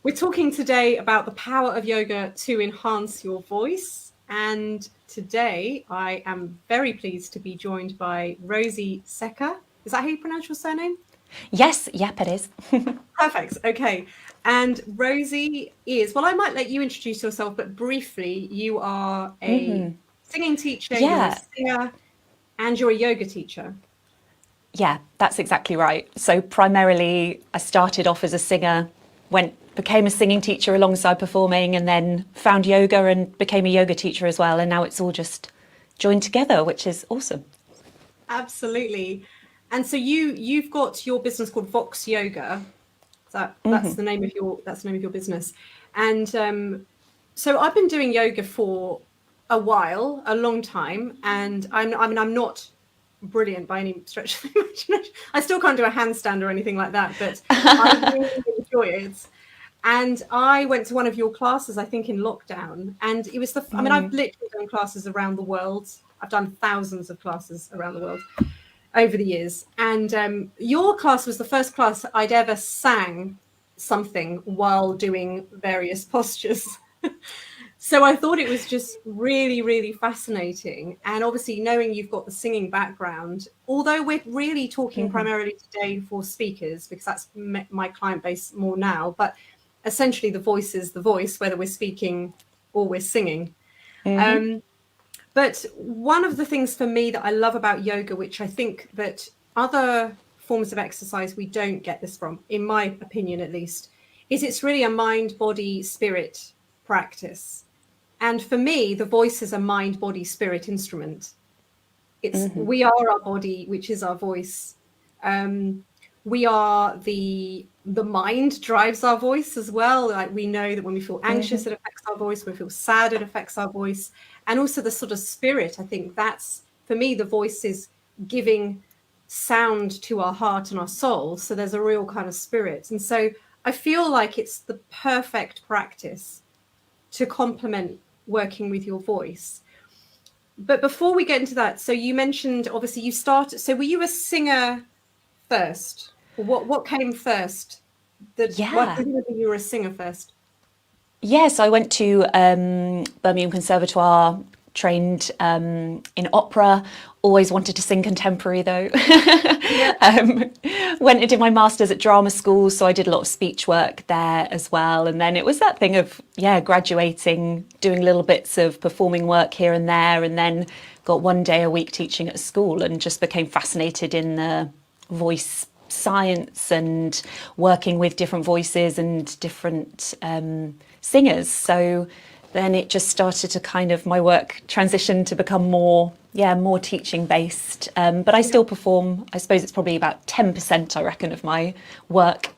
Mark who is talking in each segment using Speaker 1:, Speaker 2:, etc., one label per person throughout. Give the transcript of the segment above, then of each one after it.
Speaker 1: We're talking today about the power of yoga to enhance your voice. And today I am very pleased to be joined by Rosie Secker. Is that how you pronounce your surname?
Speaker 2: Yes, yep, it is.
Speaker 1: Perfect. Okay. And Rosie is, well, I might let you introduce yourself, but briefly, you are a singing teacher, you're a
Speaker 2: Yeah,
Speaker 1: singer, and you're a yoga teacher.
Speaker 2: yeah, that's exactly right. So primarily, I started off as a singer, became a singing teacher alongside performing, and then found yoga and became a yoga teacher as well. And now it's all just joined together, which is awesome.
Speaker 1: Absolutely. And so you've got your business called Vox Yoga. That's the name of your business. And so I've been doing yoga for a while, a long time, and I'm not brilliant by any stretch of the imagination. I still can't do a handstand or anything like that, but I really enjoy it. And I went to one of your classes, I think in lockdown, and it was I mean, I've literally done classes around the world. I've done thousands of classes around the world over the years. And your class was the first class I'd ever sang something while doing various postures. So I thought it was just really, really fascinating. And obviously, knowing you've got the singing background, although we're really talking primarily today for speakers, because that's my client base more now, but essentially the voice is the voice, whether we're speaking or we're singing. But one of the things for me that I love about yoga, which I think that other forms of exercise we don't get this from, in my opinion at least, is it's really a mind, body, spirit practice. And for me, the voice is a mind, body, spirit instrument. We are our body, which is our voice. We are the mind drives our voice as well. Like we know that when we feel anxious, it affects our voice. When we feel sad, it affects our voice. And also the sort of spirit. I think that's, for me, the voice is giving sound to our heart and our soul. So there's a real kind of spirit. And so I feel like it's the perfect practice to complement working with your voice. But before we get into that, so you mentioned obviously you started. So were you a singer first? What came first? What
Speaker 2: Yeah.
Speaker 1: you were a singer first?
Speaker 2: Yes, I went to Birmingham Conservatoire, trained in opera, always wanted to sing contemporary though.
Speaker 1: Yeah.
Speaker 2: um, Went and did my master's at drama school, so I did a lot of speech work there as well. And then it was that thing of, yeah, graduating, doing little bits of performing work here and there, and then got one day a week teaching at a school and just became fascinated in the voice science and working with different voices and different singers. So then it just started to kind of, my work transitioned to become more, yeah, more teaching based. But I still perform. I suppose it's probably about 10%, I reckon, of my work.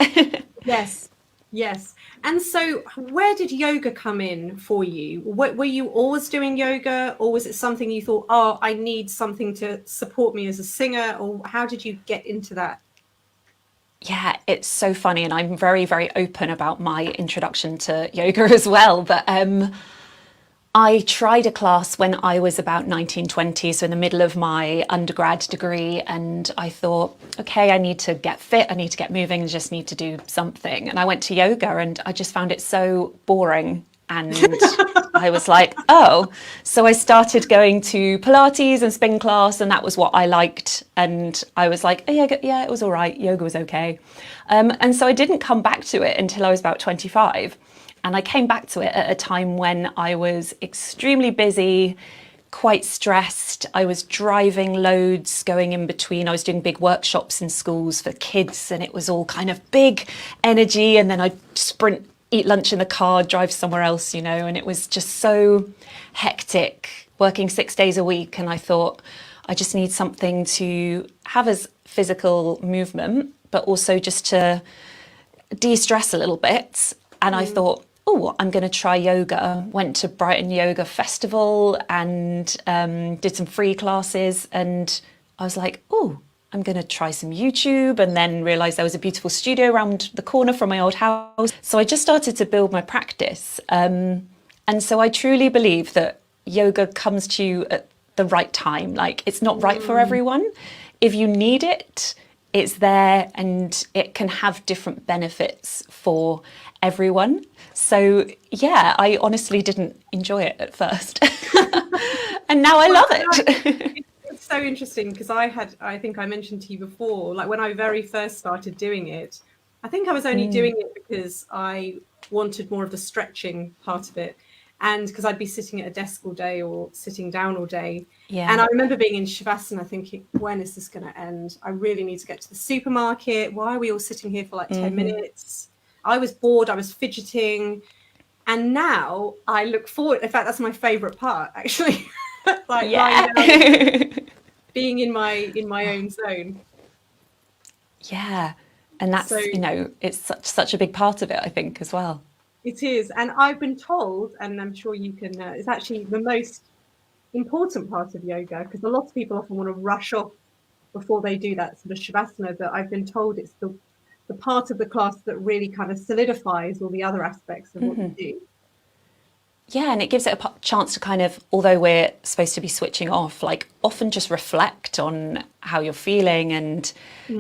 Speaker 1: Yes. Yes. And so where did yoga come in for you? Were you always doing yoga, or was it something you thought, oh, I need something to support me as a singer? Or how did you get into that?
Speaker 2: Yeah, it's so funny. And I'm very, very open about my introduction to yoga as well. But I tried a class when I was about 19, 20, so in the middle of my undergrad degree, and I thought, okay, I need to get fit, I need to get moving, I just need to do something. And I went to yoga and I just found it so boring. And I was like, oh, so I started going to Pilates and spin class, and that was what I liked. And I was like, oh, yeah, it was all right. Yoga was okay. And so I didn't come back to it until I was about 25. And I came back to it at a time when I was extremely busy, quite stressed. I was driving loads, going in between. I was doing big workshops in schools for kids, and it was all kind of big energy. And then I'd sprint, eat lunch in the car, drive somewhere else, you know, and it was just so hectic, working 6 days a week. And I thought, I just need something to have as physical movement, but also just to de-stress a little bit. And I thought, oh, I'm going to try yoga. Went to Brighton Yoga Festival and did some free classes. And I was like, oh, I'm going to try some YouTube, and then realized there was a beautiful studio around the corner from my old house. So I just started to build my practice. And so I truly believe that yoga comes to you at the right time. Like, it's not right for everyone. If you need it, it's there and it can have different benefits for everyone. So yeah, I honestly didn't enjoy it at first. And now I love it.
Speaker 1: It's so interesting because I think I mentioned to you before, like when I very first started doing it, I think I was only doing it because I wanted more of the stretching part of it. And because I'd be sitting at a desk all day or sitting down all day. And
Speaker 2: Yeah.
Speaker 1: I remember being in Shavasana thinking, when is this going to end? I really need to get to the supermarket. Why are we all sitting here for like 10 minutes? I was bored. I was fidgeting. And now I look forward. In fact, that's my favorite part, actually. Like lying
Speaker 2: Yeah.
Speaker 1: down, being in my own zone.
Speaker 2: Yeah. And
Speaker 1: So
Speaker 2: that's, it's such a big part of it, I think, as well.
Speaker 1: it is. And I've been told, and I'm sure you can, it's actually the most important part of yoga because a lot of people often want to rush off before they do that sort of shavasana. But I've been told it's the part of the class that really kind of solidifies all the other aspects of what you do.
Speaker 2: Yeah, and it gives it a chance to kind of, although we're supposed to be switching off, like often just reflect on how you're feeling and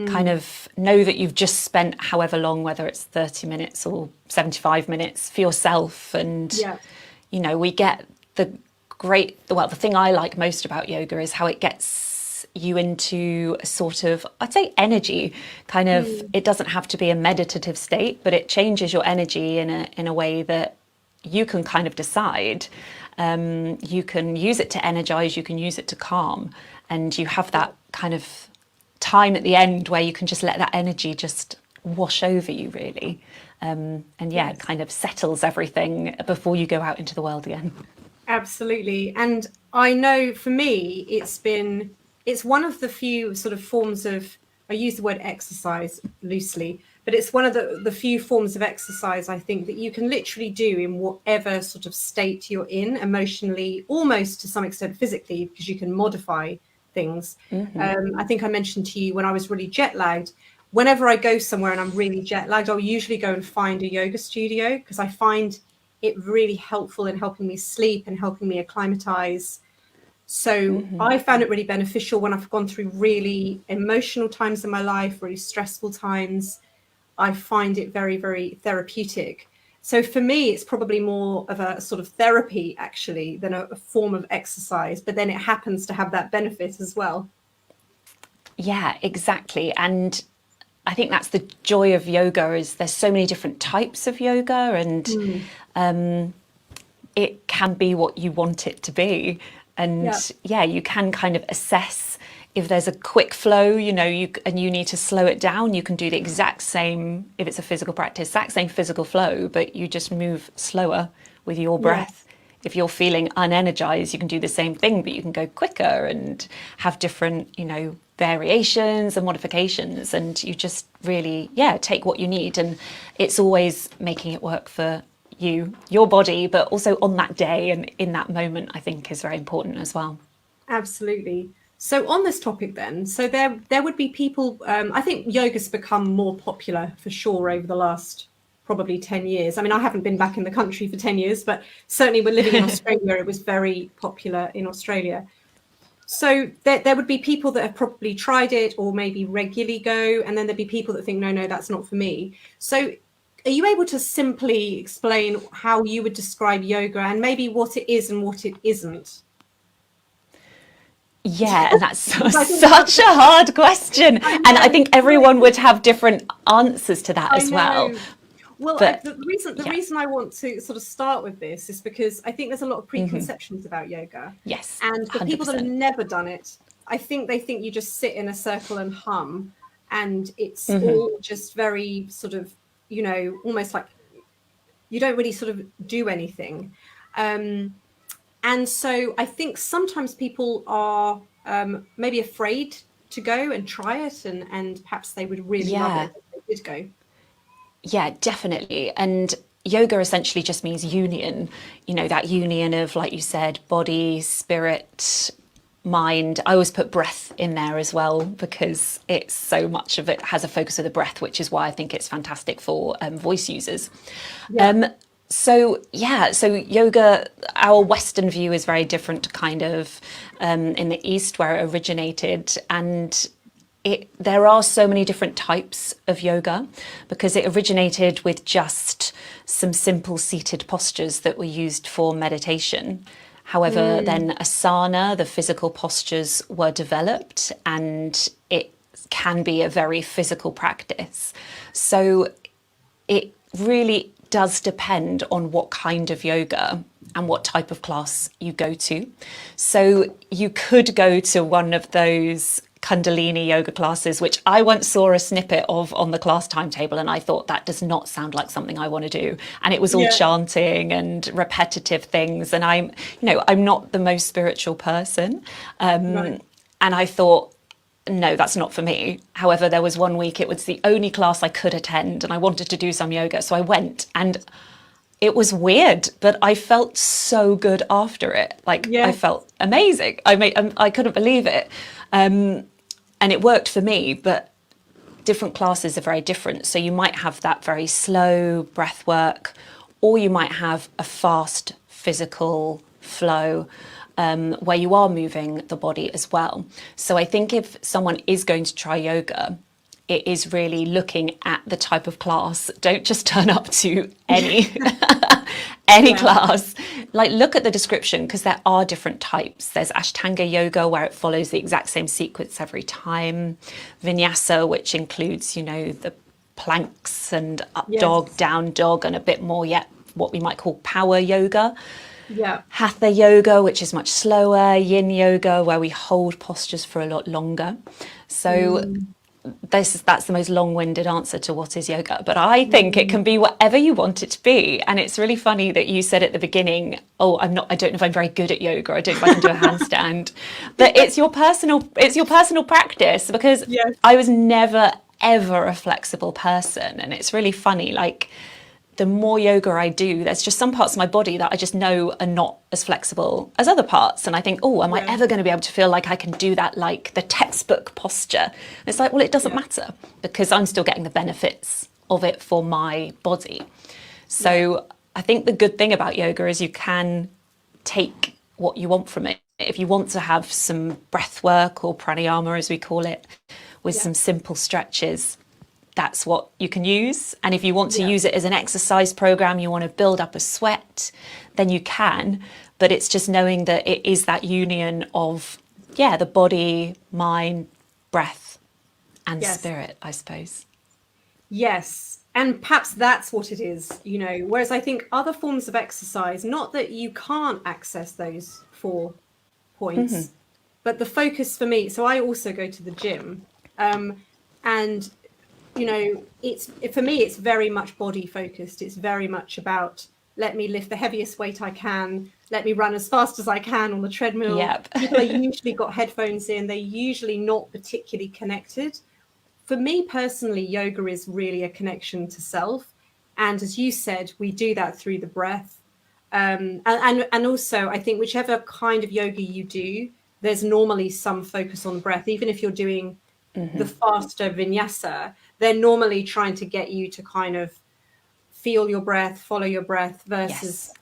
Speaker 2: kind of know that you've just spent however long, whether it's 30 minutes or 75 minutes for yourself. And,
Speaker 1: Yeah.
Speaker 2: we get the thing I like most about yoga is how it gets you into a sort of, I'd say, energy kind of, it doesn't have to be a meditative state, but it changes your energy in a way that you can kind of decide. You can use it to energize, you can use it to calm, and you have that kind of time at the end where you can just let that energy just wash over you, really. And yeah, it kind of settles everything before you go out into the world again.
Speaker 1: Absolutely. And I know for me, it's one of the few sort of forms of, I use the word exercise loosely, but it's one of the few forms of exercise I think that you can literally do in whatever sort of state you're in, emotionally, almost to some extent physically, because you can modify things. I think I mentioned to you when I was really jet lagged, whenever I go somewhere and I'm really jet lagged, I'll usually go and find a yoga studio because I find it really helpful in helping me sleep and helping me acclimatize. So I found it really beneficial when I've gone through really emotional times in my life, really stressful times. I find it very, very therapeutic. So for me, it's probably more of a sort of therapy actually than a form of exercise, but then it happens to have that benefit as well.
Speaker 2: Yeah, exactly. And I think that's the joy of yoga is there's so many different types of yoga and it can be what you want it to be. And
Speaker 1: Yeah.
Speaker 2: yeah, you can kind of assess if there's a quick flow, and you need to slow it down, you can do the exact same, if it's a physical practice, exact same physical flow, but you just move slower with your breath.
Speaker 1: Yes.
Speaker 2: If you're feeling unenergized, you can do the same thing, but you can go quicker and have different, variations and modifications. And you just really, take what you need. And it's always making it work for you, your body, but also on that day and in that moment, I think is very important as well.
Speaker 1: Absolutely. So on this topic then, so there would be people, I think yoga's become more popular for sure over the last probably 10 years. I mean, I haven't been back in the country for 10 years, but certainly we're living in Australia. It was very popular in Australia. So there would be people that have probably tried it or maybe regularly go, and then there'd be people that think, no, that's not for me. So are you able to simply explain how you would describe yoga and maybe what it is and what it isn't?
Speaker 2: Yeah, and that's
Speaker 1: I think
Speaker 2: such a hard question.
Speaker 1: I
Speaker 2: And I
Speaker 1: know,
Speaker 2: think everyone would have different answers to that
Speaker 1: I
Speaker 2: as well.
Speaker 1: know. Well,
Speaker 2: But
Speaker 1: the
Speaker 2: yeah,
Speaker 1: reason I want to sort of start with this is because I think there's a lot of preconceptions about yoga.
Speaker 2: yes,
Speaker 1: And for people that have
Speaker 2: 100%.
Speaker 1: never done it, I think they think you just sit in a circle and hum, and it's all just very sort of, almost like you don't really sort of do anything. And so I think sometimes people are maybe afraid to go and try it, and perhaps they would really love
Speaker 2: Yeah,
Speaker 1: it if they did go.
Speaker 2: yeah, definitely. And yoga essentially just means union, that union of, like you said, body, spirit, mind. I always put breath in there as well because it's so much of it has a focus of the breath, which is why I think it's fantastic for voice users.
Speaker 1: Yeah.
Speaker 2: Um, so yoga, our Western view is very different to kind of in the East where it originated. And there are so many different types of yoga because it originated with just some simple seated postures that were used for meditation. However, then asana, the physical postures, were developed, and it can be a very physical practice. So it really does depend on what kind of yoga and what type of class you go to. So you could go to one of those Kundalini yoga classes, which I once saw a snippet of on the class timetable, and I thought that does not sound like something I want to do. And it was all chanting and repetitive things, and I'm not the most spiritual person, and I thought, no, that's not for me. However, there was one week, it was the only class I could attend, and I wanted to do some yoga, so I went, and it was weird, but I felt so good after it. I felt amazing. I couldn't believe it. And it worked for me, but different classes are very different. So you might have that very slow breath work, or you might have a fast physical flow where you are moving the body as well. So I think if someone is going to try yoga, it is really looking at the type of class. Don't just turn up to any class. Look at the description, because there are different types. There's Ashtanga yoga, where it follows the exact same sequence every time. Vinyasa, which includes, the planks and up dog, down dog, and a bit more yet what we might call power yoga.
Speaker 1: Yeah.
Speaker 2: Hatha yoga, which is much slower. Yin yoga, where we hold postures for a lot longer. So that's the most long-winded answer to what is yoga, but I think it can be whatever you want it to be. And it's really funny that you said at the beginning, I don't know if I'm very good at yoga, I don't know if I can do a handstand. But it's your personal practice, because I was never ever a flexible person. And it's really funny, the more yoga I do, there's just some parts of my body that I just know are not as flexible as other parts. And I think, am I ever going to be able to feel like I can do that, like the textbook posture? And it's like, well, it doesn't matter, because I'm still getting the benefits of it for my body. So I think the good thing about yoga is you can take what you want from it. If you want to have some breath work, or pranayama as we call it, with some simple stretches, that's what you can use. And if you want to use it as an exercise program, you want to build up a sweat, then you can. But it's just knowing that it is that union of, the body, mind, breath, and spirit, I suppose.
Speaker 1: Yes. And perhaps that's what it is, whereas I think other forms of exercise, not that you can't access those 4 points, but the focus for me, so I also go to the gym, and for me, it's very much body focused. It's very much about, let me lift the heaviest weight I can. Let me run as fast as I can on the treadmill. People are usually got headphones in. They're usually not particularly connected. For me personally, yoga is really a connection to self. And as you said, we do that through the breath. And also, I think whichever kind of yoga you do, there's normally some focus on breath. Even if you're doing the faster vinyasa, they're normally trying to get you to kind of feel your breath, follow your breath, versus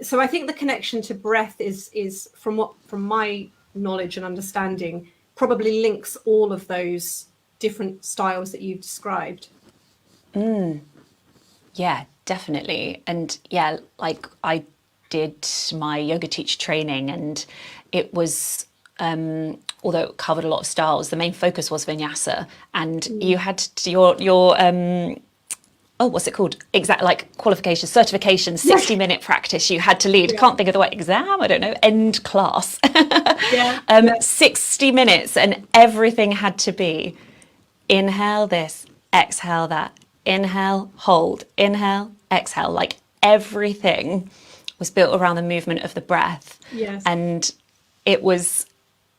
Speaker 1: so I think the connection to breath is from my knowledge and understanding, probably links all of those different styles that you've described.
Speaker 2: Yeah, definitely. And I did my yoga teacher training, and it was although it covered a lot of styles, the main focus was vinyasa, and you had to, your what's it called? Qualification, certification, 60-minute practice you had to lead. Can't think of the word, exam, I don't know, end class. 60 minutes, and everything had to be inhale this, exhale that, inhale, hold, inhale, exhale. Everything was built around the movement of the breath. And it was,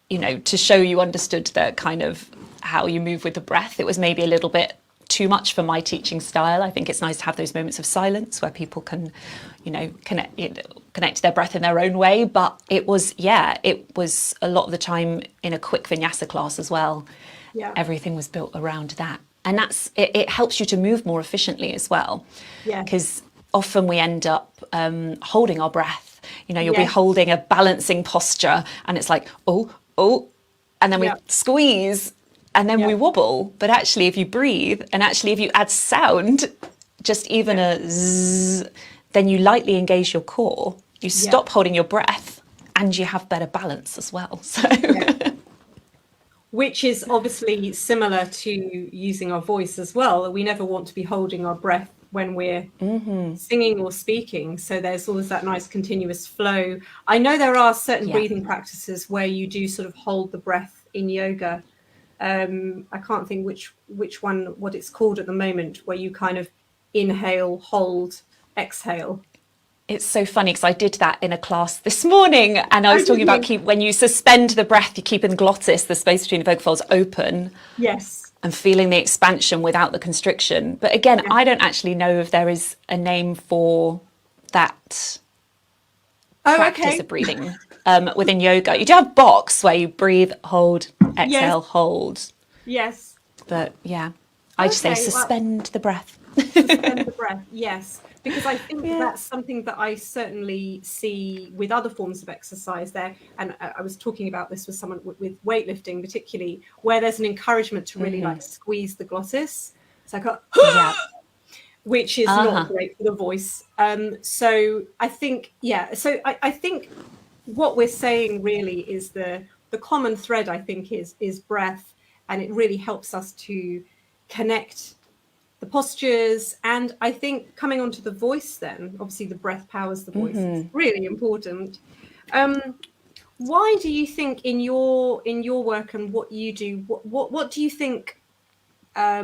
Speaker 2: to show you understood the kind of how you move with the breath. It was maybe a little bit too much for my teaching style. I think it's nice to have those moments of silence where people can, connect to their breath in their own way. But it was a lot of the time in a quick vinyasa class as well. Everything was built around that. And it helps you to move more efficiently as well. Because often we end up holding our breath. You'll be holding a balancing posture, and it's like, oh, and then we squeeze, and then we wobble. But actually, if you breathe, and actually if you add sound, just even a zzz, then you lightly engage your core. You stop holding your breath, and you have better balance as well. So.
Speaker 1: Which is obviously similar to using our voice as well. We never want to be holding our breath when we're singing or speaking. So there's always that nice continuous flow. I know there are certain breathing practices where you do sort of hold the breath in yoga. I can't think what it's called at the moment, where you kind of inhale, hold, exhale.
Speaker 2: It's so funny because I did that in a class this morning, and I was talking about when you suspend the breath, you keep in glottis, the space between the vocal folds, open.
Speaker 1: Yes.
Speaker 2: And feeling the expansion without the constriction. But again, I don't actually know if there is a name for that practice of breathing within yoga. You do have box where you breathe, hold, exhale, hold.
Speaker 1: Yes.
Speaker 2: But I just say suspend the breath.
Speaker 1: Suspend the breath, yes. Because I think that's something that I certainly see with other forms of exercise there. And I was talking about this with someone with weightlifting, particularly, where there's an encouragement to really like squeeze the glottis. It's like which is not great for the voice. So I think, I think what we're saying really is the common thread, I think, is breath. And it really helps us to connect the postures, and I think coming onto the voice, then obviously the breath powers the voice. It's really important. Why do you think in your work and what you do, what do you think? Why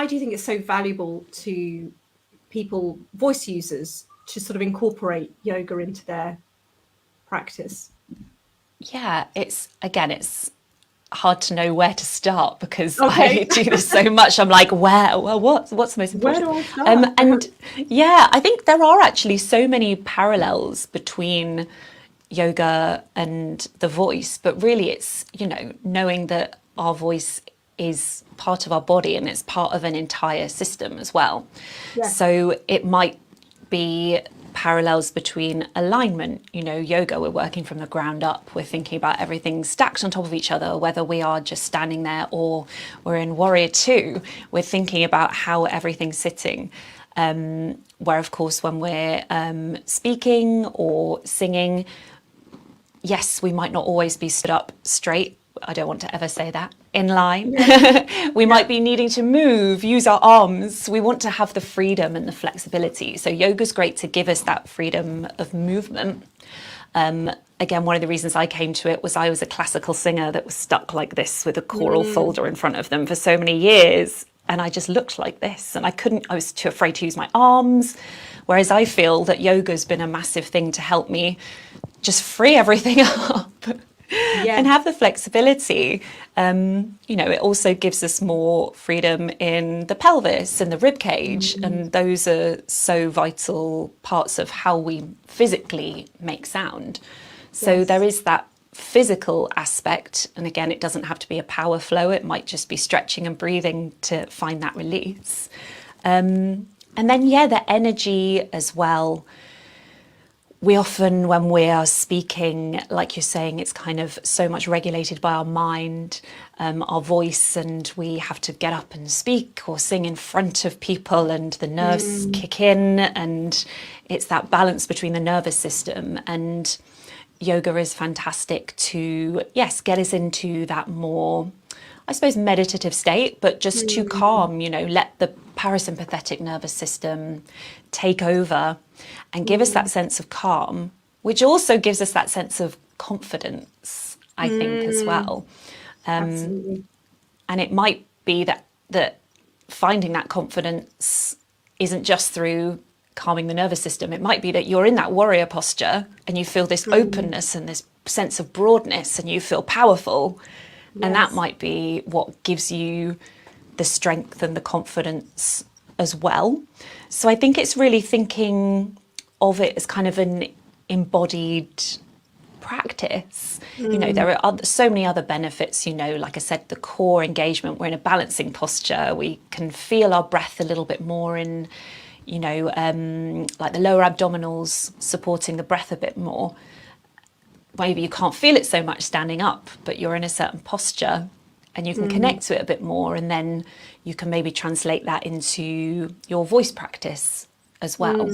Speaker 1: do you think it's so valuable to people, voice users, to sort of incorporate yoga into their practice?
Speaker 2: Yeah, it's hard to know where to start because I do this so much. I'm like, what's the most important?
Speaker 1: Where do I start?
Speaker 2: And I think there are actually so many parallels between yoga and the voice, but really it's, knowing that our voice is part of our body and it's part of an entire system as well. Yeah. So it might be parallels between alignment. Yoga, we're working from the ground up. We're thinking about everything stacked on top of each other, whether we are just standing there or we're in Warrior 2. We're thinking about how everything's sitting. Where, of course, when we're speaking or singing, yes, we might not always be stood up straight. I don't want to ever say that. In line. We might be needing to move, use our arms. We want to have the freedom and the flexibility. So yoga's great to give us that freedom of movement. Again, one of the reasons I came to it was I was a classical singer that was stuck like this with a choral folder in front of them for so many years. And I just looked like this and I was too afraid to use my arms. Whereas I feel that yoga's been a massive thing to help me just free everything up. And have the flexibility. It also gives us more freedom in the pelvis and the rib cage, and those are so vital parts of how we physically make sound. So there is that physical aspect, and again, it doesn't have to be a power flow. It might just be stretching and breathing to find that release. And then the energy as well. We often, when we are speaking, like you're saying, it's kind of so much regulated by our mind, our voice, and we have to get up and speak or sing in front of people and the nerves kick in, and it's that balance between the nervous system. And yoga is fantastic to, get us into that more, I suppose, meditative state, but just to calm, let the parasympathetic nervous system take over and give us that sense of calm, which also gives us that sense of confidence, I think, as well.
Speaker 1: Absolutely.
Speaker 2: And it might be that finding that confidence isn't just through calming the nervous system. It might be that you're in that warrior posture and you feel this openness and this sense of broadness and you feel powerful. Yes. And that might be what gives you the strength and the confidence as well. So I think it's really thinking of it as kind of an embodied practice. There are so many other benefits, like I said, the core engagement. We're in a balancing posture. We can feel our breath a little bit more in, like the lower abdominals supporting the breath a bit more. Maybe you can't feel it so much standing up, but you're in a certain posture. and you can connect to it a bit more, and then you can maybe translate that into your voice practice as well.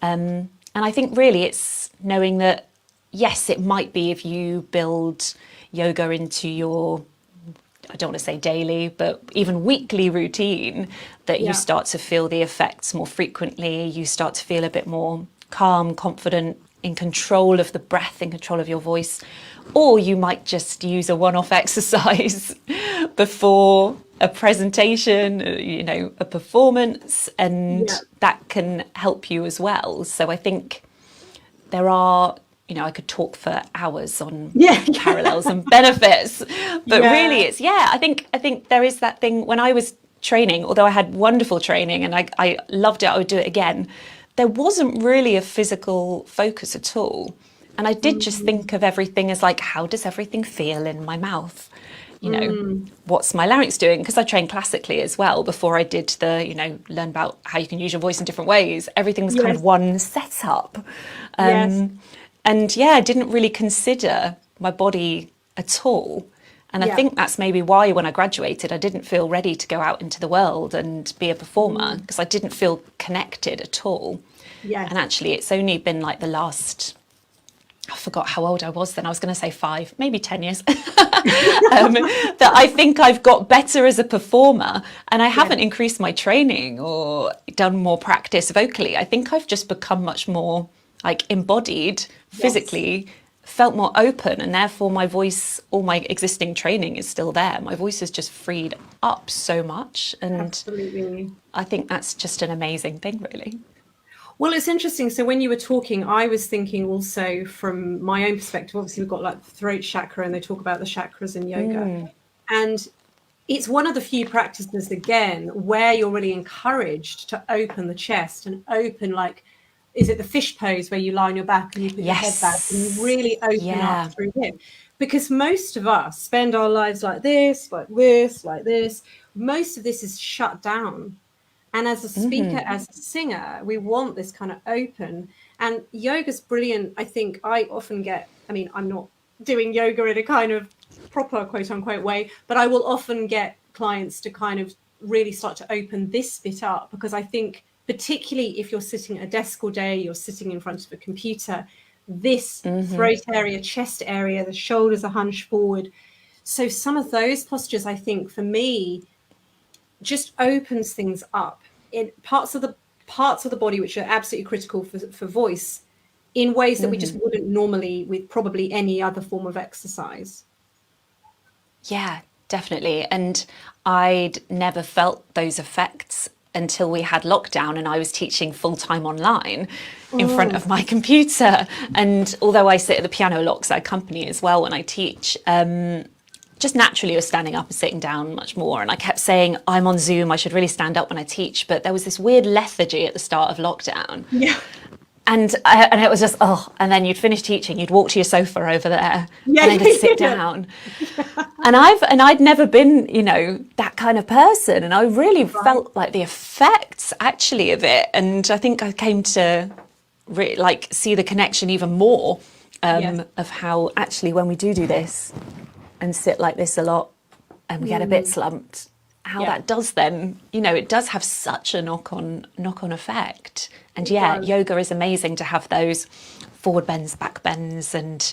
Speaker 2: And I think really it's knowing that, yes, it might be if you build yoga into your, I don't want to say daily, but even weekly routine, that you start to feel the effects more frequently. You start to feel a bit more calm, confident, in control of the breath, in control of your voice. Or you might just use a one-off exercise before a presentation, a performance, and that can help you as well. So I think there are, I could talk for hours on parallels and benefits, but really it's, I think there is that thing. When I was training, although I had wonderful training and I loved it, I would do it again, there wasn't really a physical focus at all. And I did just think of everything as like, how does everything feel in my mouth? What's my larynx doing? Because I trained classically as well before I did the, learn about how you can use your voice in different ways. Everything was kind of one setup. And I didn't really consider my body at all. And I think that's maybe why when I graduated, I didn't feel ready to go out into the world and be a performer, because I didn't feel connected at all. And actually, it's only been like the last, I forgot how old I was then. I was going to say 5, maybe 10 years, that I think I've got better as a performer, and I haven't increased my training or done more practice vocally. I think I've just become much more like embodied physically, felt more open, and therefore my voice, all my existing training is still there. My voice has just freed up so much. And I think that's just an amazing thing, really.
Speaker 1: Well, it's interesting. So when you were talking, I was thinking also from my own perspective, obviously we've got like the throat chakra and they talk about the chakras in yoga. And it's one of the few practices, again, where you're really encouraged to open the chest and open, like, is it the fish pose where you lie on your back and you put your head back and you really open up through here? Because most of us spend our lives like this, like this, like this. Most of this is shut down. And as a speaker, as a singer, we want this kind of open. And yoga's brilliant. I think I often get, I'm not doing yoga in a kind of proper quote unquote way, but I will often get clients to kind of really start to open this bit up, because I think particularly if you're sitting at a desk all day, you're sitting in front of a computer, this throat area, chest area, the shoulders are hunched forward. So some of those postures, I think, for me, just opens things up in parts of the body which are absolutely critical for voice, in ways that we just wouldn't normally with probably any other form of exercise.
Speaker 2: Yeah, definitely. And I'd never felt those effects until we had lockdown and I was teaching full-time online in front of my computer. And although I sit at the piano locks at a company as well when I teach, just naturally was standing up and sitting down much more. And I kept saying, I'm on Zoom, I should really stand up when I teach. But there was this weird lethargy at the start of lockdown.
Speaker 1: Yeah.
Speaker 2: And it was just, and then you'd finish teaching, you'd walk to your sofa over there, and then you'd sit down. And I'd never been, that kind of person. And I really felt like the effects actually of it. And I think I came to see the connection even more of how actually when we do this and sit like this a lot and we get a bit slumped, how that does then, it does have such a knock-on effect. And yoga is amazing to have those forward bends, back bends, and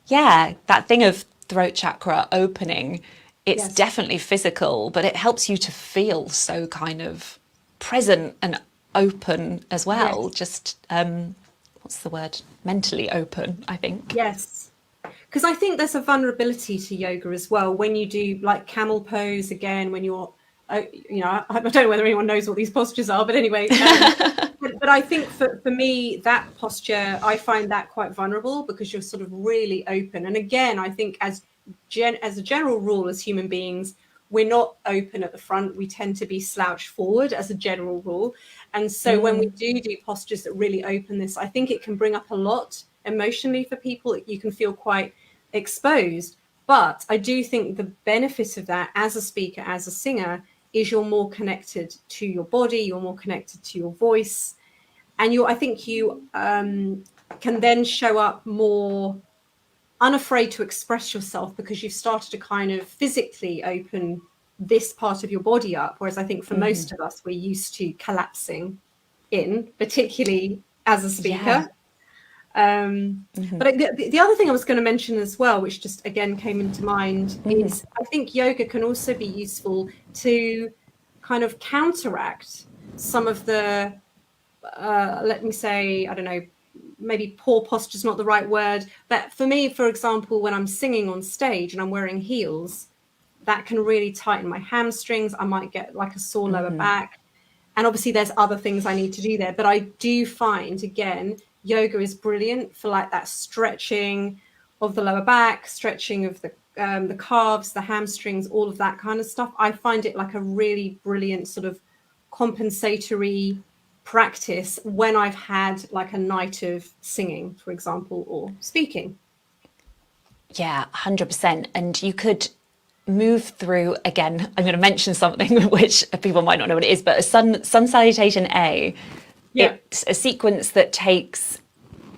Speaker 2: that thing of throat chakra opening, it's definitely physical, but it helps you to feel so kind of present and open as well. Just, what's the word? Mentally open, I think.
Speaker 1: Yes. Because I think there's a vulnerability to yoga as well. When you do like camel pose, again, when you're, I don't know whether anyone knows what these postures are, but anyway, but I think for me, that posture, I find that quite vulnerable because you're sort of really open. And again, I think as a general rule, as human beings, we're not open at the front. We tend to be slouched forward as a general rule. And so when we do postures that really open this, I think it can bring up a lot emotionally for people. You can feel quite exposed. But I do think the benefit of that as a speaker, as a singer, is you're more connected to your body, you're more connected to your voice. And I think you can then show up more unafraid to express yourself because you've started to kind of physically open this part of your body up. Whereas I think for most of us, we're used to collapsing in, particularly as a speaker. But the other thing I was going to mention as well, which just again came into mind, is I think yoga can also be useful to kind of counteract some of the, let me say, I don't know, maybe poor posture is not the right word, but for me, for example, when I'm singing on stage and I'm wearing heels, that can really tighten my hamstrings. I might get like a sore lower back. And obviously there's other things I need to do there. But I do find, again, yoga is brilliant for like that stretching of the lower back, stretching of the calves, the hamstrings, all of that kind of stuff. I find it like a really brilliant sort of compensatory practice when I've had like a night of singing, for example, or speaking.
Speaker 2: Yeah, 100%. And you could move through, again, I'm going to mention something which people might not know what it is, but a sun salutation A, it's a sequence that takes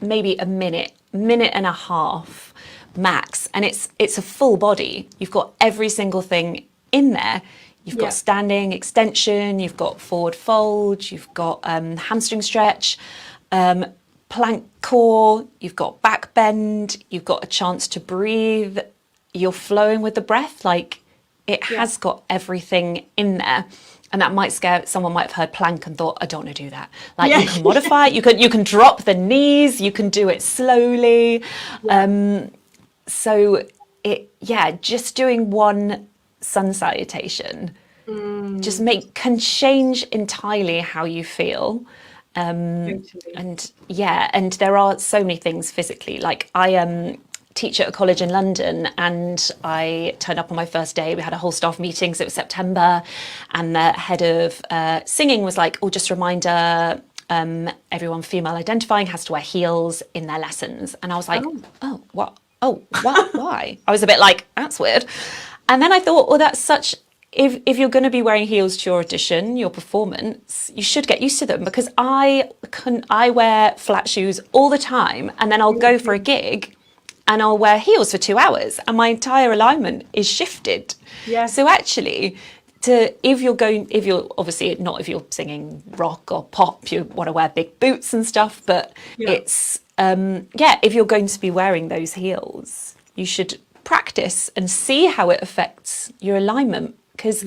Speaker 2: maybe a minute and a half max, and it's a full body. You've got every single thing in there. You've got standing extension, you've got forward fold, you've got hamstring stretch, plank core, you've got back bend, you've got a chance to breathe, you're flowing with the breath. Like, it has got everything in there. And that might scare, someone might have heard plank and thought, I don't want to do that. Like, you can modify it, you can drop the knees, you can do it slowly. So just doing one sun salutation just can change entirely how you feel. And there are so many things physically. Like, I teach at a college in London, and I turned up on my first day. We had a whole staff meeting, so it was September, and the head of singing was like, oh, just a reminder, everyone female identifying has to wear heels in their lessons. And I was like, what? Why? I was a bit like, that's weird. And then I thought, well, that's such, if you're going to be wearing heels to your audition, your performance, you should get used to them, because I wear flat shoes all the time, and then I'll go for a gig and I'll wear heels for 2 hours and my entire alignment is shifted. So actually, if you're obviously not, if you're singing rock or pop, you want to wear big boots and stuff, but it's if you're going to be wearing those heels, you should practice and see how it affects your alignment, because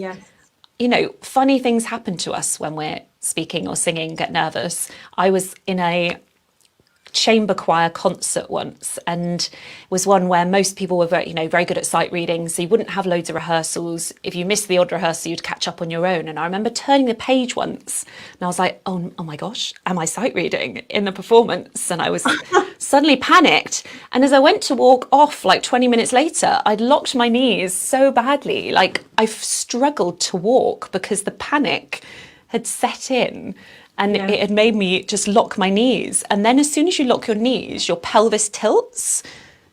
Speaker 2: funny things happen to us when we're speaking or singing, get nervous. I was in a chamber choir concert once, and it was one where most people were very good at sight reading, so you wouldn't have loads of rehearsals. If you missed the odd rehearsal, you'd catch up on your own. And I remember turning the page once and I was like, oh my gosh, am I sight reading in the performance? And I was suddenly panicked, and as I went to walk off like 20 minutes later, I'd locked my knees so badly, like I've struggled to walk because the panic had set in. And it had made me just lock my knees. And then as soon as you lock your knees, your pelvis tilts,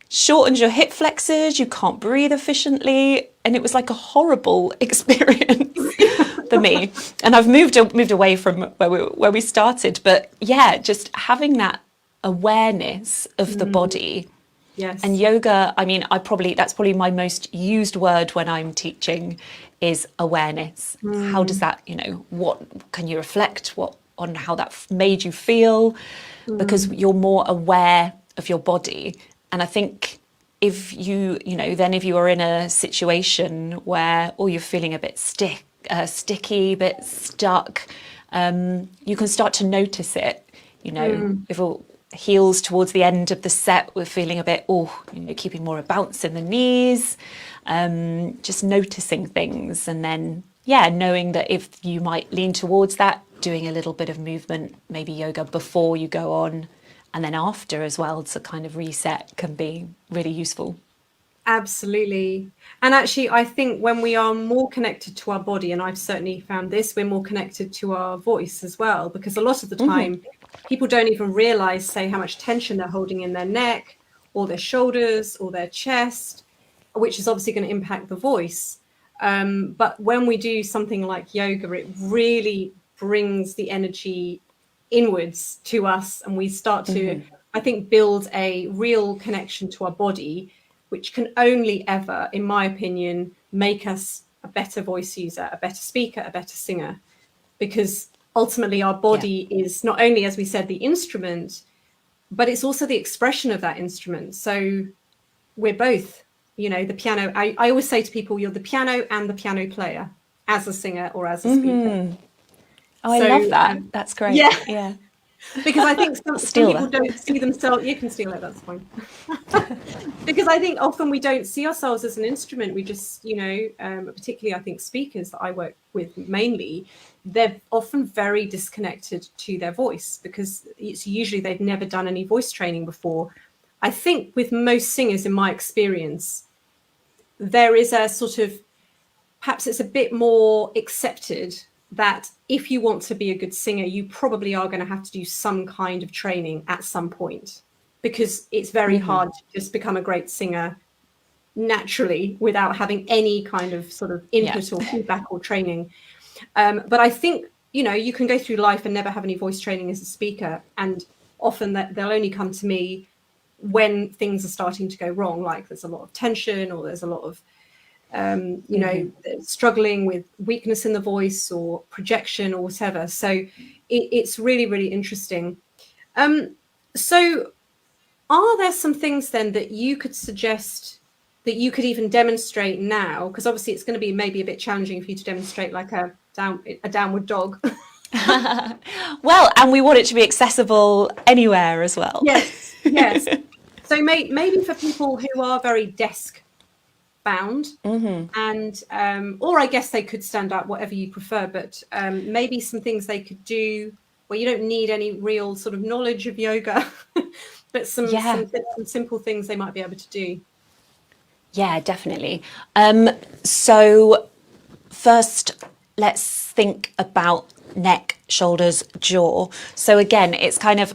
Speaker 2: shortens your hip flexors, you can't breathe efficiently. And it was like a horrible experience for me. And I've moved away from where we started. But just having that awareness of the body. And yoga, I mean, that's probably my most used word when I'm teaching, is awareness. How does that, what can you reflect on how that made you feel, because you're more aware of your body. And I think if you are in a situation where you're feeling a bit sticky, a bit stuck, you can start to notice it. If heels towards the end of the set, we're feeling a bit keeping more of bounce in the knees, just noticing things, and then knowing that if you might lean towards that, doing a little bit of movement, maybe yoga before you go on, and then after as well, to kind of reset, can be really useful.
Speaker 1: Absolutely. And actually, I think when we are more connected to our body, and I've certainly found this, we're more connected to our voice as well, because a lot of the time people don't even realize, say, how much tension they're holding in their neck or their shoulders or their chest, which is obviously going to impact the voice. But when we do something like yoga, it really brings the energy inwards to us, and we start to I think, build a real connection to our body, which can only ever, in my opinion, make us a better voice user, a better speaker, a better singer, because ultimately our body is not only, as we said, the instrument, but it's also the expression of that instrument. So we're both, the piano. I always say to people, you're the piano and the piano player as a singer or as a speaker.
Speaker 2: Oh, I love that. That's great. Yeah.
Speaker 1: Because I think some people
Speaker 2: that.
Speaker 1: don't see themselves. You can steal it, that's fine. Because I think often we don't see ourselves as an instrument. We just, particularly I think speakers that I work with mainly, they're often very disconnected to their voice because it's usually they've never done any voice training before. I think with most singers, in my experience, there is a sort of, perhaps it's a bit more accepted that if you want to be a good singer, you probably are going to have to do some kind of training at some point, because it's very hard to just become a great singer naturally without having any kind of sort of input or feedback or training. But I think, you can go through life and never have any voice training as a speaker. And often that they'll only come to me when things are starting to go wrong, like there's a lot of tension or there's a lot of struggling with weakness in the voice or projection or whatever. So it's really, really interesting. So are there some things then that you could suggest that you could even demonstrate now? Because obviously it's going to be maybe a bit challenging for you to demonstrate like a downward dog.
Speaker 2: Well, and we want it to be accessible anywhere as well.
Speaker 1: Yes. So maybe for people who are very desk bound, and or I guess they could stand up, whatever you prefer, but maybe some things they could do where you don't need any real sort of knowledge of yoga, but some simple things they might be able to do.
Speaker 2: Yeah, definitely. So first, let's think about neck, shoulders, jaw. So again, it's kind of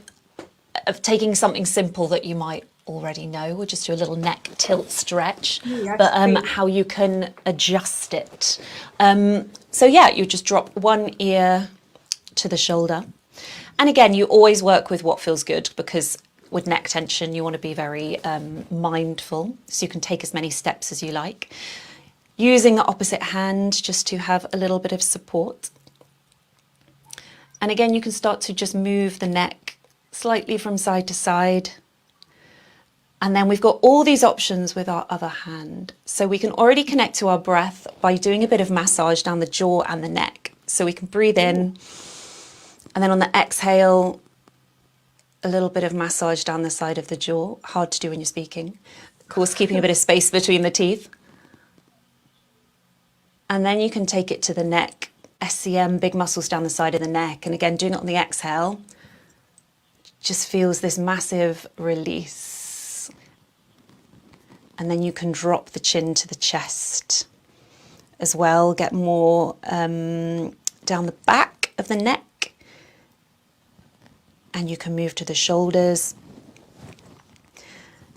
Speaker 2: taking something simple that you might already know. We'll just do a little neck tilt stretch, but how you can adjust it. So you just drop one ear to the shoulder. And again, you always work with what feels good, because with neck tension, you want to be very mindful. So you can take as many steps as you like. Using the opposite hand just to have a little bit of support. And again, you can start to just move the neck slightly from side to side. And then we've got all these options with our other hand. So we can already connect to our breath by doing a bit of massage down the jaw and the neck. So we can breathe in, and then on the exhale, a little bit of massage down the side of the jaw. Hard to do when you're speaking. Of course, keeping a bit of space between the teeth. And then you can take it to the neck. SCM, big muscles down the side of the neck. And again, doing it on the exhale, just feels this massive release. And then you can drop the chin to the chest as well. Get more down the back of the neck. And you can move to the shoulders.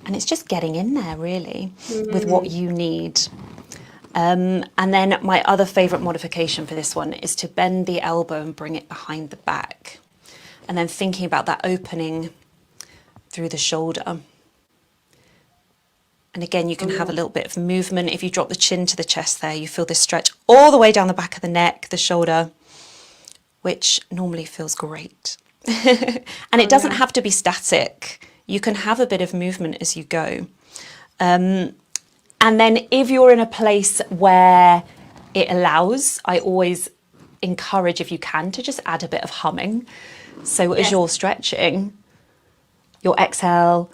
Speaker 2: And it's just getting in there, really, with what you need. And then my other favourite modification for this one is to bend the elbow and bring it behind the back. And then thinking about that opening through the shoulder. And again, you can have a little bit of movement. If you drop the chin to the chest there, you feel this stretch all the way down the back of the neck, the shoulder, which normally feels great. And it doesn't have to be static. You can have a bit of movement as you go. And then if you're in a place where it allows, I always encourage, if you can, to just add a bit of humming. So as you're stretching, your exhale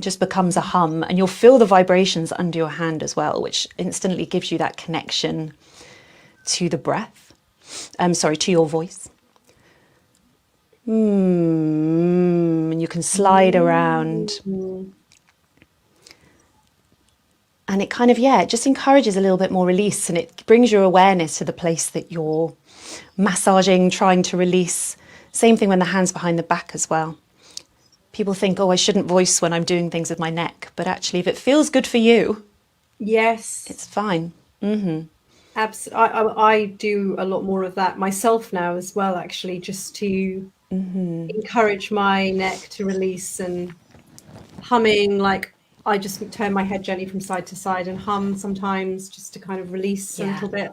Speaker 2: just becomes a hum, and you'll feel the vibrations under your hand as well, which instantly gives you that connection to the breath. To your voice. And you can slide around. And it kind of, it just encourages a little bit more release, and it brings your awareness to the place that you're massaging, trying to release. Same thing when the hand's behind the back as well. People think, I shouldn't voice when I'm doing things with my neck. But actually, if it feels good for you, it's fine.
Speaker 1: Absolutely. I do a lot more of that myself now as well, actually, just to encourage my neck to release, and humming, like I just turn my head gently from side to side and hum sometimes just to kind of release a
Speaker 2: Yeah.
Speaker 1: little bit.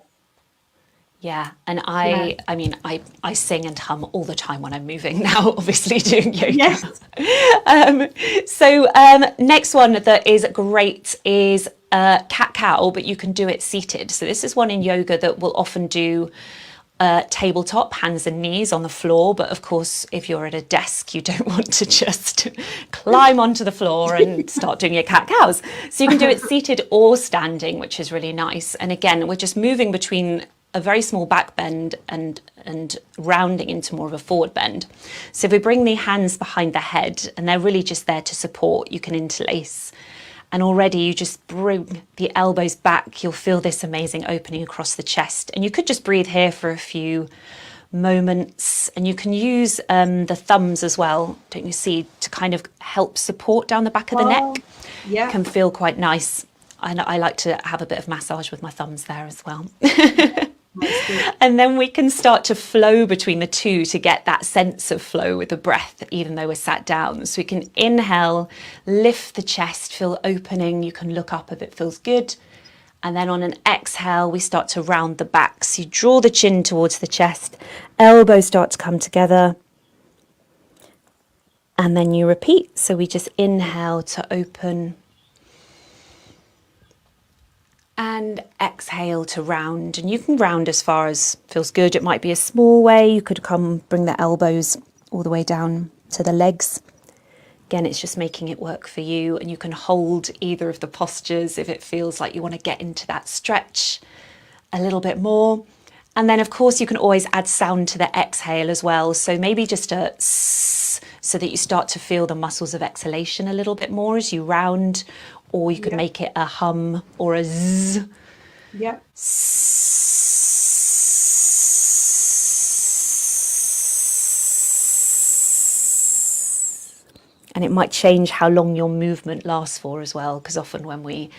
Speaker 2: Yeah, and
Speaker 1: Yeah.
Speaker 2: I mean, I sing and hum all the time when I'm moving now, obviously doing yoga.
Speaker 1: Yes.
Speaker 2: So next one that is great is cat-cow, but you can do it seated. So this is one in yoga that we'll often do tabletop, hands and knees on the floor. But of course, if you're at a desk, you don't want to just climb onto the floor and start doing your cat-cows. So you can do it seated or standing, which is really nice. And again, we're just moving between a very small back bend and rounding into more of a forward bend. So if we bring the hands behind the head, and they're really just there to support, you can interlace. And already you just bring the elbows back, you'll feel this amazing opening across the chest. And you could just breathe here for a few moments, and you can use the thumbs as well, don't you see, to kind of help support down the back of the neck.
Speaker 1: Yeah.
Speaker 2: Can feel quite nice. I like to have a bit of massage with my thumbs there as well. And then we can start to flow between the two to get that sense of flow with the breath, even though we're sat down. So we can inhale, lift the chest, feel opening. You can look up if it feels good. And then on an exhale, we start to round the back. So you draw the chin towards the chest, elbows start to come together. And then you repeat. So we just inhale to open. And exhale to round, and you can round as far as feels good. It might be a small way. You could bring the elbows all the way down to the legs. Again, it's just making it work for you, and you can hold either of the postures if it feels like you want to get into that stretch a little bit more. And then of course you can always add sound to the exhale as well. So maybe just a s, so that you start to feel the muscles of exhalation a little bit more as you round. Or you could make it a hum or a zzz.
Speaker 1: Yeah.
Speaker 2: And it might change how long your movement lasts for as well, because often when we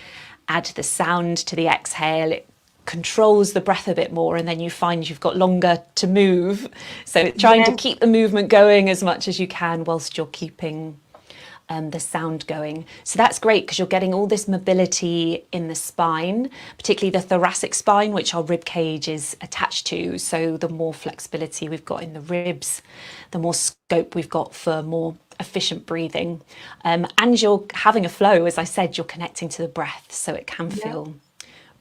Speaker 2: add the sound to the exhale, it controls the breath a bit more, and then you find you've got longer to move. So trying to keep the movement going as much as you can whilst you're keeping the sound going. So that's great because you're getting all this mobility in the spine, particularly the thoracic spine, which our rib cage is attached to. So the more flexibility we've got in the ribs, the more scope we've got for more efficient breathing. And you're having a flow, as I said, you're connecting to the breath, so it can feel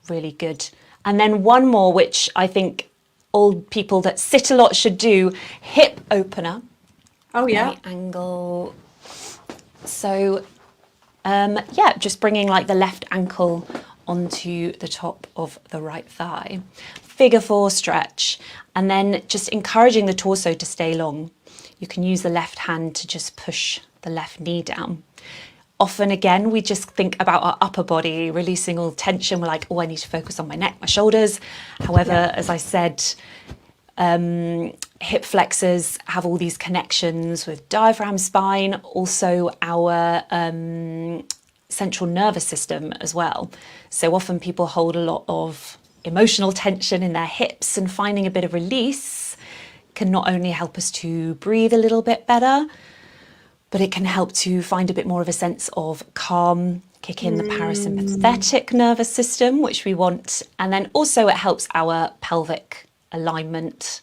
Speaker 2: really good. And then one more, which I think old people that sit a lot should do, hip opener.
Speaker 1: Oh yeah.
Speaker 2: Let me angle. So, just bringing like the left ankle onto the top of the right thigh. Figure 4 stretch, and then just encouraging the torso to stay long. You can use the left hand to just push the left knee down. Often, again, we just think about our upper body, releasing all tension. We're like, oh, I need to focus on my neck, my shoulders. However, as I said, hip flexors have all these connections with diaphragm, spine, also our central nervous system as well. So often people hold a lot of emotional tension in their hips, and finding a bit of release can not only help us to breathe a little bit better, but it can help to find a bit more of a sense of calm, kick in the parasympathetic nervous system, which we want. And then also it helps our pelvic alignment,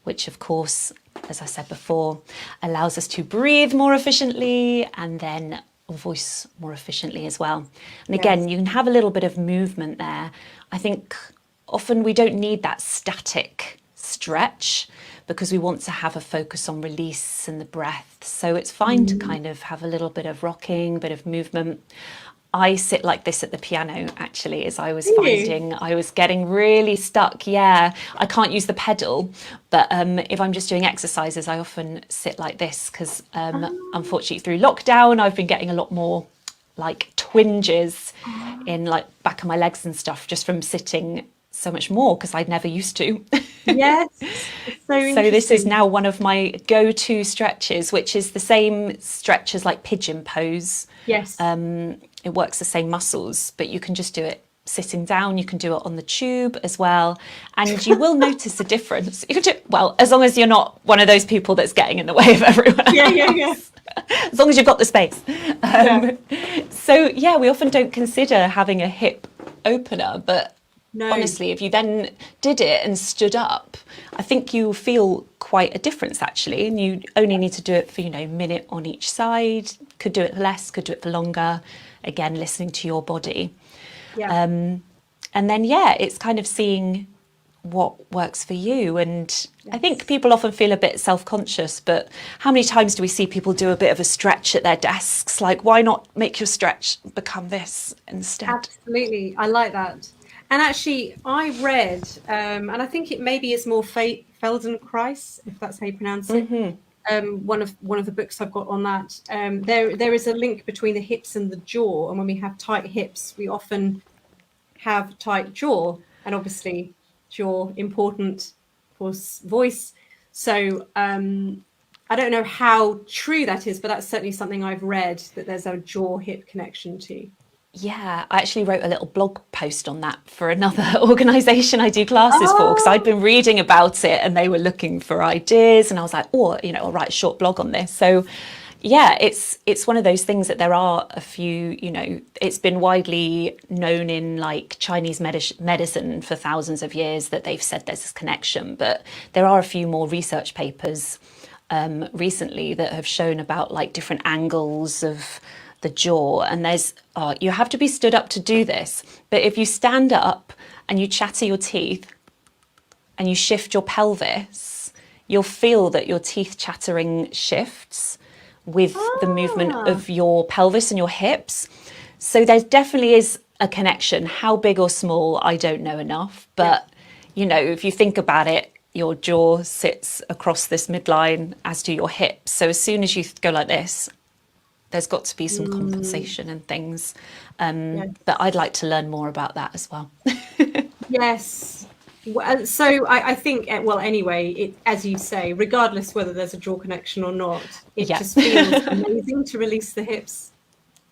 Speaker 2: which of course, as I said before, allows us to breathe more efficiently and then voice more efficiently as well. And again, you can have a little bit of movement there. I think often we don't need that static stretch because we want to have a focus on release and the breath. So it's fine to kind of have a little bit of rocking, bit of movement. I sit like this at the piano, actually, as I was finding I was getting really stuck. Yeah, I can't use the pedal, but if I'm just doing exercises, I often sit like this because unfortunately through lockdown, I've been getting a lot more like twinges in like back of my legs and stuff just from sitting so much more because I'd never used to.
Speaker 1: Yes. So
Speaker 2: this is now one of my go-to stretches, which is the same stretch as like pigeon pose.
Speaker 1: Yes.
Speaker 2: It works the same muscles, but you can just do it sitting down, you can do it on the tube as well, and you will notice a difference. You can do, well, as long as you're not one of those people that's getting in the way of everyone else.
Speaker 1: Yeah.
Speaker 2: As long as you've got the space.
Speaker 1: Yeah.
Speaker 2: So yeah, we often don't consider having a hip opener, but
Speaker 1: No.
Speaker 2: honestly, if you then did it and stood up, I think you'll feel quite a difference actually. And you only need to do it for, a minute on each side. Could do it for less, could do it for longer. Again, listening to your body.
Speaker 1: Yeah.
Speaker 2: And then, it's kind of seeing what works for you. And I think people often feel a bit self-conscious, but how many times do we see people do a bit of a stretch at their desks? Like, why not make your stretch become this instead?
Speaker 1: Absolutely. I like that. And actually, I read, and I think it maybe is more Feldenkrais, if that's how you pronounce it. One of the books I've got on that. There is a link between the hips and the jaw, and when we have tight hips, we often have tight jaw, and obviously jaw important for voice. So I don't know how true that is, but that's certainly something I've read, that there's a jaw hip connection too.
Speaker 2: Yeah, I actually wrote a little blog post on that for another organisation I do classes for, because I'd been reading about it and they were looking for ideas, and I was like, I'll write a short blog on this. So yeah, it's one of those things that there are a few, it's been widely known in like Chinese medicine for thousands of years that they've said there's this connection, but there are a few more research papers recently that have shown about like different angles of the jaw, and there's you have to be stood up to do this, but if you stand up and you chatter your teeth and you shift your pelvis, you'll feel that your teeth chattering shifts with the movement of your pelvis and your hips. So there definitely is a connection. How big or small, I don't know enough, but if you think about it, your jaw sits across this midline, as do your hips. So as soon as you go like this, there's got to be some compensation and things. But I'd like to learn more about that as well.
Speaker 1: Yes. Well, so I think, anyway, as you say, regardless whether there's a jaw connection or not, it just feels amazing to release the hips.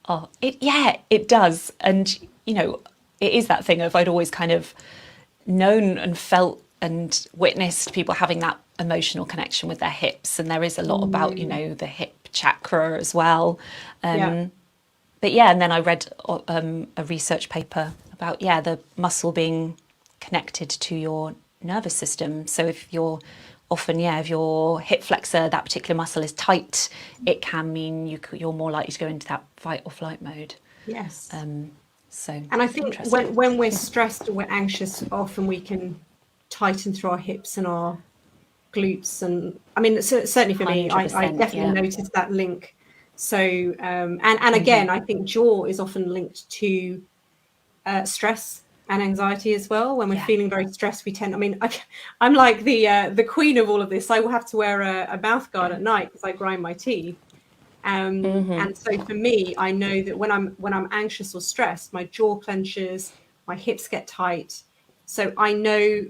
Speaker 2: Oh, it does. And, it is that thing of, I'd always kind of known and felt and witnessed people having that emotional connection with their hips. And there is a lot about, the hip chakra as well. But and then I read a research paper about, the muscle being connected to your nervous system. So if you're often, if your hip flexor, that particular muscle is tight, it can mean you're more likely to go into that fight or flight mode.
Speaker 1: Yes.
Speaker 2: And
Speaker 1: I think when we're stressed or we're anxious, often we can tighten through our hips and our glutes. And I mean, certainly for me, I definitely noticed that link. So, and again, I think jaw is often linked to stress and anxiety as well. When we're feeling very stressed, we tend, I'm like the queen of all of this. I will have to wear a mouth guard at night because I grind my teeth. And so for me, I know that when I'm anxious or stressed, my jaw clenches, my hips get tight. So I know,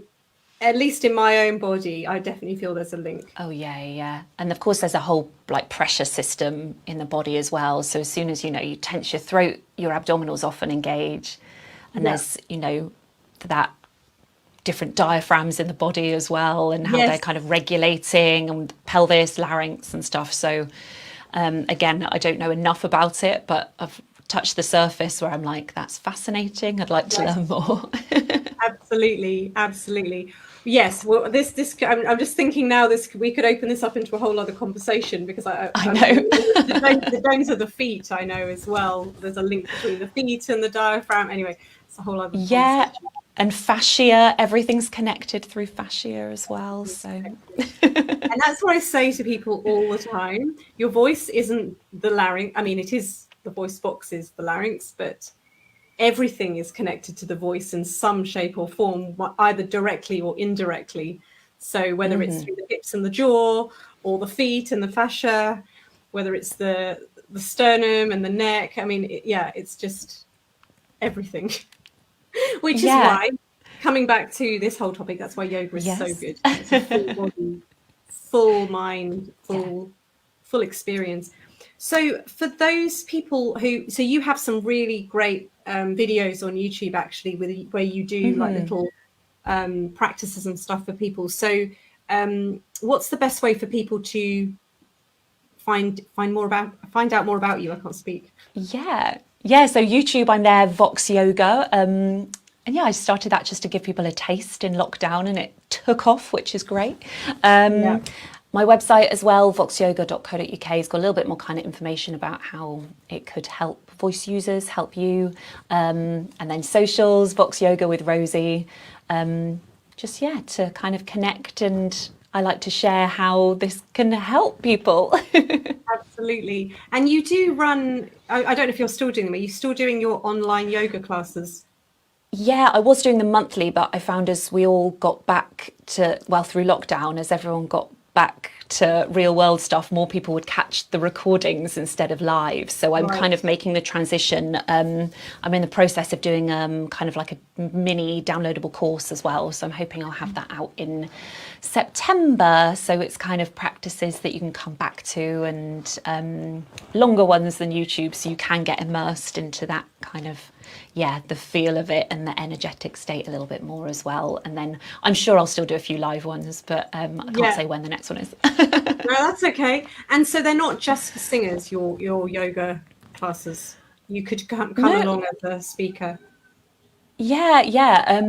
Speaker 1: at least in my own body, I definitely feel there's a link.
Speaker 2: Oh yeah. And of course there's a whole like pressure system in the body as well. So as soon as, you tense your throat, your abdominals often engage. And there's, that different diaphragms in the body as well, and how they're kind of regulating, and pelvis, larynx and stuff. So again, I don't know enough about it, but I've touched the surface where I'm like, that's fascinating. I'd like to learn more.
Speaker 1: Absolutely. Yes. Well, I'm just thinking now, we could open this up into a whole other conversation, because I know the bones of the feet, I know as well. There's a link between the feet and the diaphragm. Anyway, it's a whole other conversation.
Speaker 2: And fascia, everything's connected through fascia as well. So,
Speaker 1: and that's what I say to people all the time. Your voice isn't the larynx. I mean, it is, the voice box is the larynx, but everything is connected to the voice in some shape or form, either directly or indirectly. So whether it's through the hips and the jaw, or the feet and the fascia, whether it's the sternum and the neck, I mean, it's just everything. Which is why, coming back to this whole topic, that's why yoga is so good. It's a full body, full mind, full experience. So for those people who, so you have some really great videos on YouTube actually, where you do like little practices and stuff for people. So what's the best way for people to find out more about you? I can't speak.
Speaker 2: Yeah. So YouTube, I'm there, Vox Yoga. And yeah, I started that just to give people a taste in lockdown, and it took off, which is great.
Speaker 1: Yeah.
Speaker 2: My website as well, voxyoga.co.uk, has got a little bit more kind of information about how it could help voice users, help you. And then socials, Vox Yoga with Rosie. Just, yeah, to kind of connect, and I like to share how this can help people.
Speaker 1: Absolutely. And you do run, I don't know if you're still doing them. Are you still doing your online yoga classes?
Speaker 2: Yeah, I was doing them monthly, but I found as we all got back to, well, through lockdown, as everyone got back to real world stuff, more people would catch the recordings instead of live. So I'm kind of making the transition. I'm in the process of doing kind of like a mini downloadable course as well. So I'm hoping I'll have that out in September. So it's kind of practices that you can come back to, and longer ones than YouTube, so you can get immersed into that kind of, yeah, the feel of it and the energetic state a little bit more as well. And then I'm sure I'll still do a few live ones, but I can't say when the next one is.
Speaker 1: No, that's okay. And so they're not just for singers, your yoga classes. You could come along as a speaker.
Speaker 2: Yeah.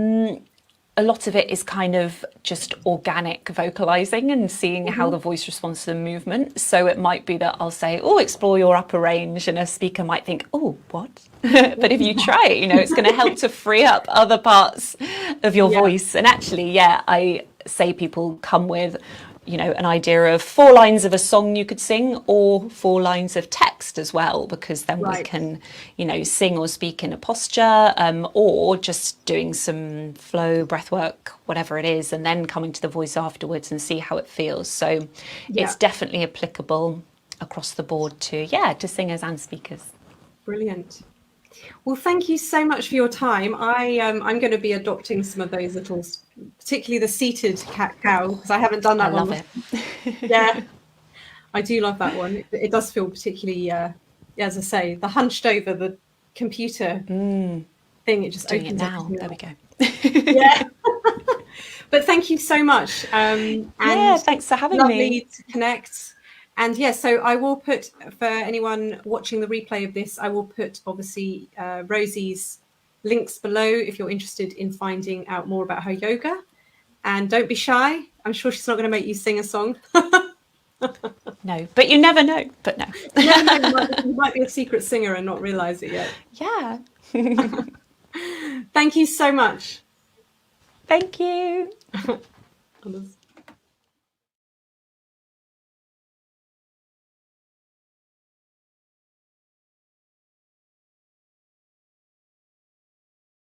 Speaker 2: A lot of it is kind of just organic vocalizing and seeing how the voice responds to the movement. So it might be that I'll say, oh, explore your upper range, and a speaker might think, oh, what? But if you try it, it's going to help to free up other parts of your voice. And actually, yeah, I say people come with, an idea of 4 lines of a song you could sing, or 4 lines of text as well, because then we can, sing or speak in a posture, or just doing some flow, breath work, whatever it is, and then coming to the voice afterwards and see how it feels. So it's definitely applicable across the board to singers and speakers.
Speaker 1: Brilliant. Well, thank you so much for your time. I'm going to be adopting some of those little, particularly the seated cat-cow, because I haven't done that one.
Speaker 2: I love it.
Speaker 1: Yeah, I do love that one. It does feel particularly, as I say, the hunched over the computer thing. It just
Speaker 2: Doing
Speaker 1: opens
Speaker 2: it now.
Speaker 1: up.
Speaker 2: There we go.
Speaker 1: Yeah. But thank you so much. And
Speaker 2: thanks for having me.
Speaker 1: Lovely to connect. And so I will put, for anyone watching the replay of this, I will put obviously Rosie's links below if you're interested in finding out more about her yoga. And don't be shy. I'm sure she's not going to make you sing a song.
Speaker 2: No, but you never know. But no.
Speaker 1: You might be a secret singer and not realize it yet.
Speaker 2: Yeah.
Speaker 1: Thank you so much.
Speaker 2: Thank you.